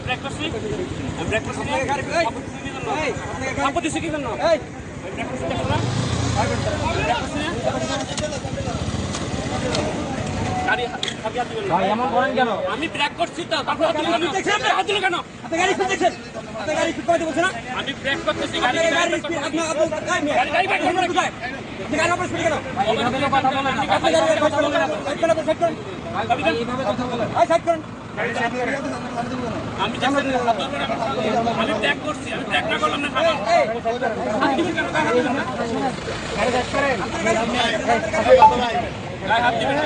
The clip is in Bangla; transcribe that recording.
ব্রেক করছি আমি ব্রেক করছি আপত্তি কি জন্য ব্রেক করছি দেখো না গাড়ি খাবি আর দিবেন ভাই এমন করেন কেন আমি ব্রেক করছি তো তারপর আপনি দেখছেন আপনি হাত দিলেন কেন আপনি গাড়ি স্পিড দেখছেন আপনি গাড়ি স্পিড করতে বলছেন না আমি ব্রেক করতেছি গাড়ি গাড়ি ব্রেক করুন কোথায় আপনি গাড়ি অপারেট কেন এইভাবে তো কথা বলেন আপনি গাড়ি কথা বলেন সাইড করেন এইভাবে কথা বলেন এই সাইড করেন আমি আমি ব্রেক করছি আমি ব্রেক না করলাম না খাবার গাড়ি সাইড করেন গায়ে হাত দিবেন